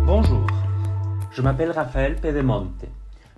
Bonjour, je m'appelle Rafael Pedemonte.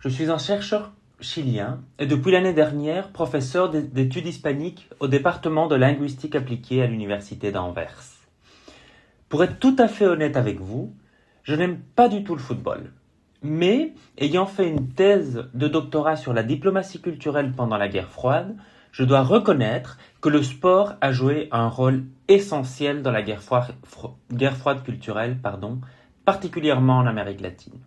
Je suis un chercheur chilien et depuis l'année dernière professeur d'études hispaniques au département de linguistique appliquée à l'université d'Anvers. Pour être tout à fait honnête avec vous, je n'aime pas du tout le football. Mais, ayant fait une thèse de doctorat sur la diplomatie culturelle pendant la guerre froide, je dois reconnaître que le sport a joué un rôle essentiel dans la guerre froide culturelle, particulièrement en Amérique latine.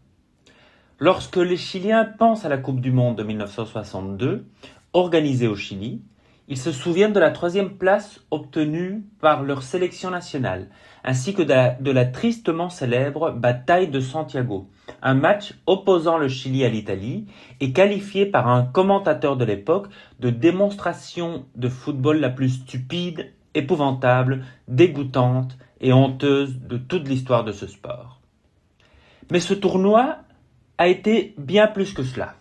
Lorsque les Chiliens pensent à la Coupe du Monde de 1962, organisée au Chili, ils se souviennent de la 3e place obtenue par leur sélection nationale, ainsi que de la tristement célèbre bataille de Santiago, un match opposant le Chili à l'Italie et qualifié par un commentateur de l'époque de démonstration de football la plus stupide, épouvantable, dégoûtante et honteuse de toute l'histoire de ce sport. Mais ce tournoi a été bien plus que cela.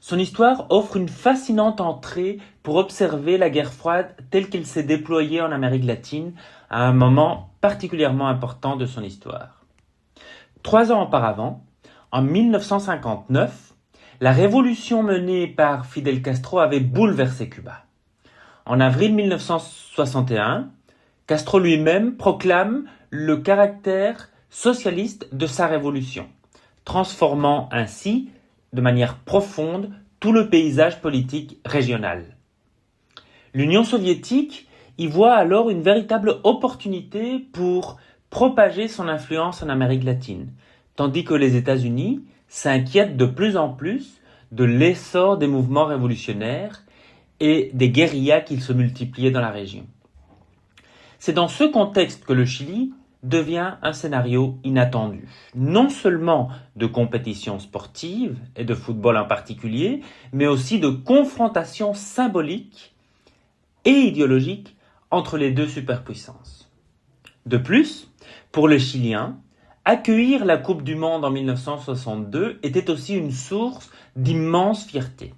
Son histoire offre une fascinante entrée pour observer la guerre froide telle qu'elle s'est déployée en Amérique latine à un moment particulièrement important de son histoire. 3 ans auparavant, en 1959, la révolution menée par Fidel Castro avait bouleversé Cuba. En avril 1961, Castro lui-même proclame le caractère socialiste de sa révolution, transformant ainsi de manière profonde tout le paysage politique régional. L'Union soviétique y voit alors une véritable opportunité pour propager son influence en Amérique latine, tandis que les États-Unis s'inquiètent de plus en plus de l'essor des mouvements révolutionnaires et des guérillas qui se multipliaient dans la région. C'est dans ce contexte que le Chili devient un scénario inattendu, non seulement de compétition sportive et de football en particulier, mais aussi de confrontation symbolique et idéologique entre les deux superpuissances. De plus, pour les Chiliens, accueillir la Coupe du Monde en 1962 était aussi une source d'immense fierté.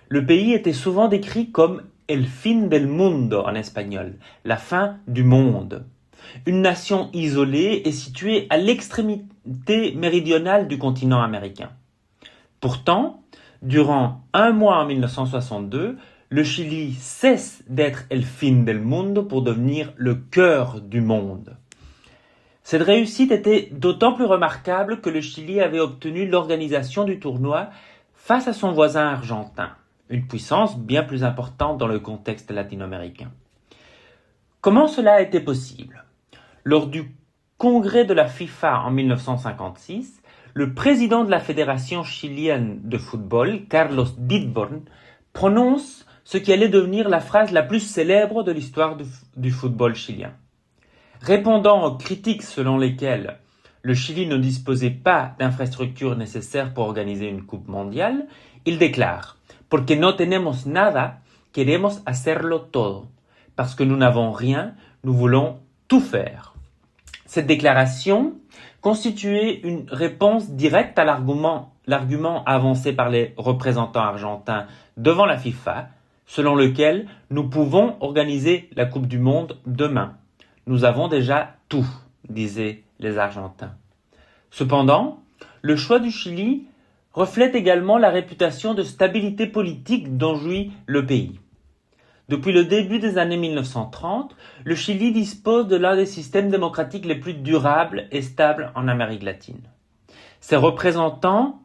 Le pays était souvent décrit comme el fin del mundo en espagnol, la fin du monde. Une nation isolée et située à l'extrémité méridionale du continent américain. Pourtant, durant un mois en 1962, le Chili cesse d'être el fin del mundo pour devenir le cœur du monde. Cette réussite était d'autant plus remarquable que le Chili avait obtenu l'organisation du tournoi face à son voisin argentin, une puissance bien plus importante dans le contexte latino-américain. Comment cela a été possible ? Lors du congrès de la FIFA en 1956, le président de la Fédération chilienne de football, Carlos Didborn, prononce ce qui allait devenir la phrase la plus célèbre de l'histoire du football chilien. Répondant aux critiques selon lesquelles le Chili ne disposait pas d'infrastructures nécessaires pour organiser une coupe mondiale, il déclare « Porque no tenemos nada, queremos hacerlo todo ». Parce que nous n'avons rien, nous voulons tout faire. Cette déclaration constituait une réponse directe à l'argument avancé par les représentants argentins devant la FIFA, selon lequel nous pouvons organiser la Coupe du Monde demain. Nous avons déjà tout, disaient les Argentins. Cependant, le choix du Chili reflète également la réputation de stabilité politique dont jouit le pays. Depuis le début des années 1930, le Chili dispose de l'un des systèmes démocratiques les plus durables et stables en Amérique latine. Ses représentants,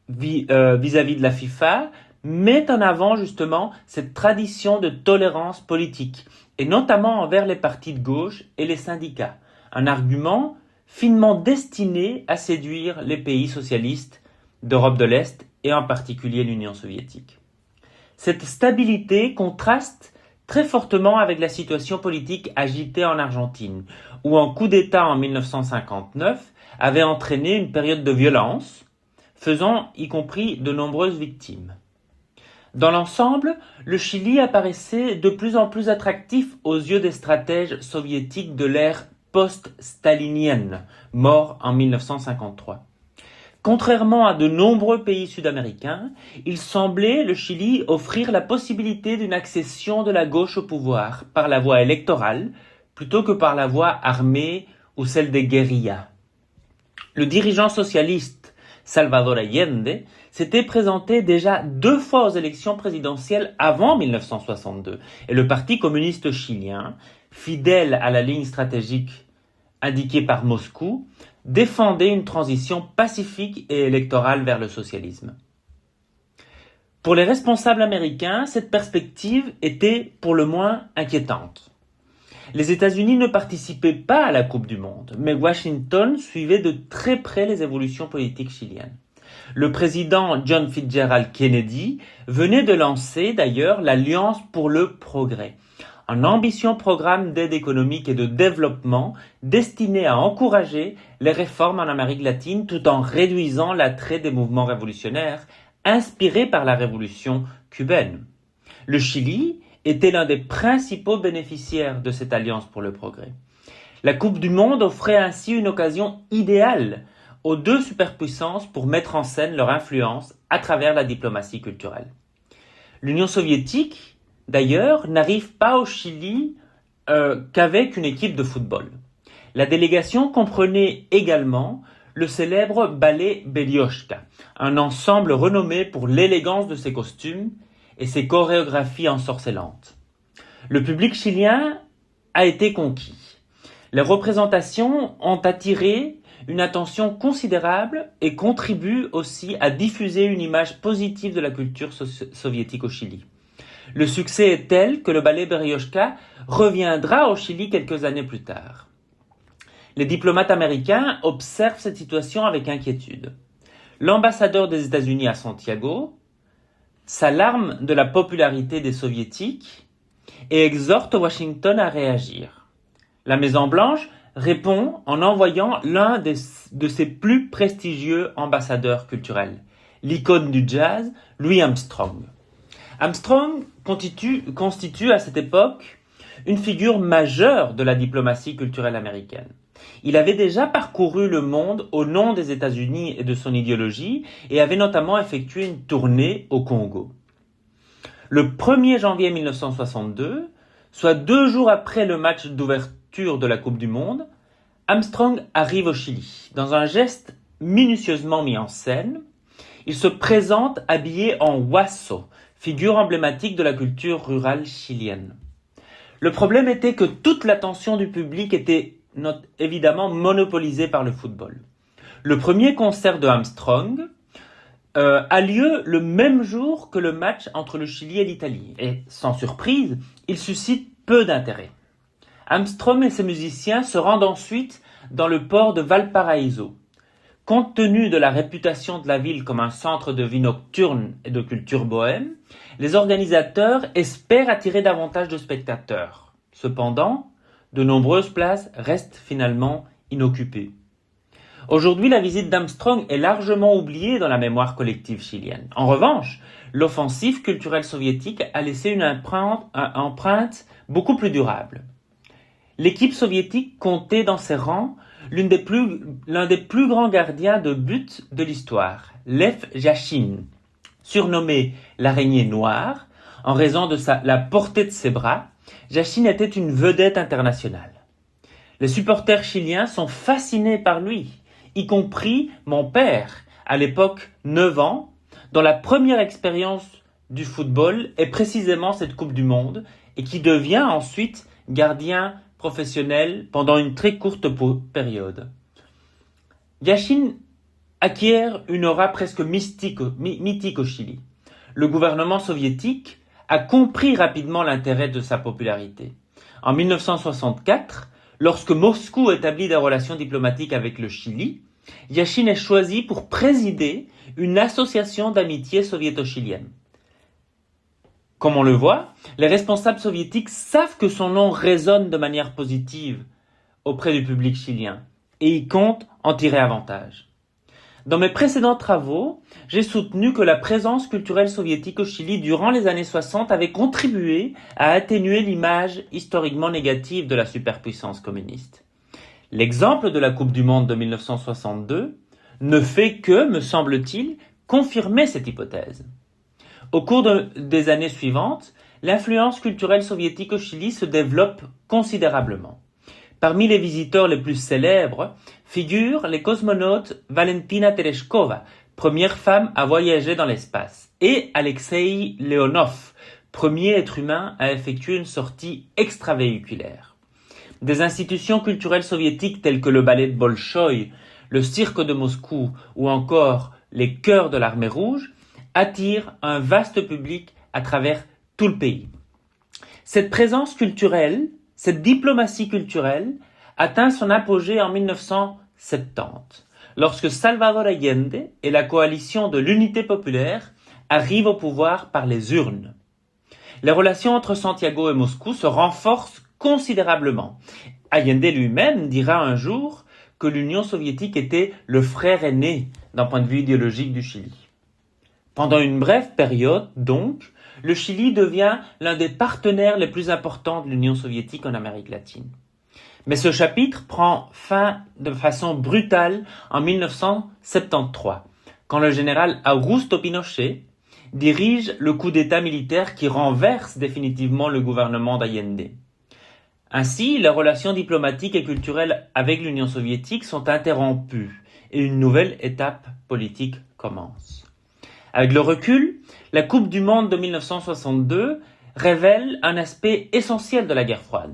vis-à-vis de la FIFA, mettent en avant justement cette tradition de tolérance politique, et notamment envers les partis de gauche et les syndicats, un argument finement destiné à séduire les pays socialistes d'Europe de l'Est et en particulier l'Union soviétique. Cette stabilité contraste très fortement avec la situation politique agitée en Argentine, où un coup d'État en 1959 avait entraîné une période de violence, faisant y compris de nombreuses victimes. Dans l'ensemble, le Chili apparaissait de plus en plus attractif aux yeux des stratèges soviétiques de l'ère post-stalinienne, mort en 1953. Contrairement à de nombreux pays sud-américains, il semblait, le Chili, offrir la possibilité d'une accession de la gauche au pouvoir par la voie électorale plutôt que par la voie armée ou celle des guérillas. Le dirigeant socialiste Salvador Allende s'était présenté déjà 2 fois aux élections présidentielles avant 1962 et le Parti communiste chilien, fidèle à la ligne stratégique indiquée par Moscou, défendait une transition pacifique et électorale vers le socialisme. Pour les responsables américains, cette perspective était pour le moins inquiétante. Les États-Unis ne participaient pas à la Coupe du Monde, mais Washington suivait de très près les évolutions politiques chiliennes. Le président John Fitzgerald Kennedy venait de lancer d'ailleurs l'Alliance pour le progrès, un ambitieux programme d'aide économique et de développement destiné à encourager les réformes en Amérique latine tout en réduisant l'attrait des mouvements révolutionnaires inspirés par la révolution cubaine. Le Chili était l'un des principaux bénéficiaires de cette alliance pour le progrès. La Coupe du Monde offrait ainsi une occasion idéale aux 2 superpuissances pour mettre en scène leur influence à travers la diplomatie culturelle. L'Union soviétique, d'ailleurs, n'arrive pas au Chili qu'avec une équipe de football. La délégation comprenait également le célèbre ballet Beriochka, un ensemble renommé pour l'élégance de ses costumes et ses chorégraphies ensorcelantes. Le public chilien a été conquis. Les représentations ont attiré une attention considérable et contribuent aussi à diffuser une image positive de la culture soviétique au Chili. Le succès est tel que le ballet Beriochka reviendra au Chili quelques années plus tard. Les diplomates américains observent cette situation avec inquiétude. L'ambassadeur des États-Unis à Santiago s'alarme de la popularité des soviétiques et exhorte Washington à réagir. La Maison-Blanche répond en envoyant l'un de ses plus prestigieux ambassadeurs culturels, l'icône du jazz, Louis Armstrong. Armstrong constitue à cette époque une figure majeure de la diplomatie culturelle américaine. Il avait déjà parcouru le monde au nom des États-Unis et de son idéologie et avait notamment effectué une tournée au Congo. Le 1er janvier 1962, soit 2 jours après le match d'ouverture de la Coupe du Monde, Armstrong arrive au Chili. Dans un geste minutieusement mis en scène, il se présente habillé en huasso, figure emblématique de la culture rurale chilienne. Le problème était que toute l'attention du public était évidemment monopolisée par le football. Le premier concert de Armstrong a lieu le même jour que le match entre le Chili et l'Italie. Et sans surprise, il suscite peu d'intérêt. Armstrong et ses musiciens se rendent ensuite dans le port de Valparaíso. Compte tenu de la réputation de la ville comme un centre de vie nocturne et de culture bohème, les organisateurs espèrent attirer davantage de spectateurs. Cependant, de nombreuses places restent finalement inoccupées. Aujourd'hui, la visite d'Armstrong est largement oubliée dans la mémoire collective chilienne. En revanche, l'offensive culturelle soviétique a laissé une empreinte beaucoup plus durable. L'équipe soviétique comptait dans ses rangs l'un des plus grands gardiens de but de l'histoire, Lev Yachine. Surnommé l'araignée noire, en raison de la portée de ses bras, Yachine était une vedette internationale. Les supporters chiliens sont fascinés par lui, y compris mon père, à l'époque 9 ans, dont la première expérience du football est précisément cette Coupe du Monde et qui devient ensuite gardien professionnel pendant une très courte période. Yachine acquiert une aura presque mythique au Chili. Le gouvernement soviétique a compris rapidement l'intérêt de sa popularité. En 1964, lorsque Moscou établit des relations diplomatiques avec le Chili, Yachine est choisi pour présider une association d'amitié soviéto-chilienne. Comme on le voit, les responsables soviétiques savent que son nom résonne de manière positive auprès du public chilien et ils comptent en tirer avantage. Dans mes précédents travaux, j'ai soutenu que la présence culturelle soviétique au Chili durant les années 60 avait contribué à atténuer l'image historiquement négative de la superpuissance communiste. L'exemple de la Coupe du Monde de 1962 ne fait que, me semble-t-il, confirmer cette hypothèse. Au cours des années suivantes, l'influence culturelle soviétique au Chili se développe considérablement. Parmi les visiteurs les plus célèbres figurent les cosmonautes Valentina Tereshkova, première femme à voyager dans l'espace, et Alexei Leonov, premier être humain à effectuer une sortie extravéhiculaire. Des institutions culturelles soviétiques telles que le ballet de Bolchoï, le cirque de Moscou ou encore les chœurs de l'armée rouge attirent un vaste public à travers tout le pays. Cette présence culturelle, cette diplomatie culturelle atteint son apogée en 1970, lorsque Salvador Allende et la coalition de l'Unité populaire arrivent au pouvoir par les urnes. Les relations entre Santiago et Moscou se renforcent considérablement. Allende lui-même dira un jour que l'Union soviétique était le frère aîné d'un point de vue idéologique du Chili. Pendant une brève période, donc, le Chili devient l'un des partenaires les plus importants de l'Union soviétique en Amérique latine. Mais ce chapitre prend fin de façon brutale en 1973, quand le général Augusto Pinochet dirige le coup d'État militaire qui renverse définitivement le gouvernement d'Allende. Ainsi, les relations diplomatiques et culturelles avec l'Union soviétique sont interrompues et une nouvelle étape politique commence. Avec le recul, la Coupe du Monde de 1962 révèle un aspect essentiel de la guerre froide.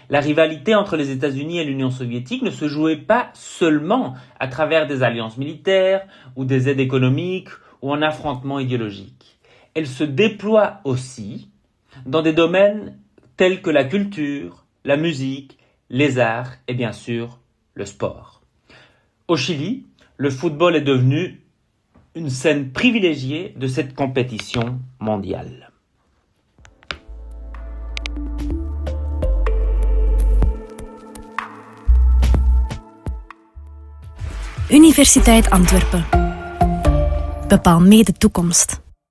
La rivalité entre les États-Unis et l'Union soviétique ne se jouait pas seulement à travers des alliances militaires ou des aides économiques ou en affrontements idéologiques. Elle se déploie aussi dans des domaines tels que la culture, la musique, les arts et bien sûr le sport. Au Chili, le football est devenu une scène privilégiée de cette compétition mondiale. Universiteit Antwerpen. Bepaal mee de toekomst.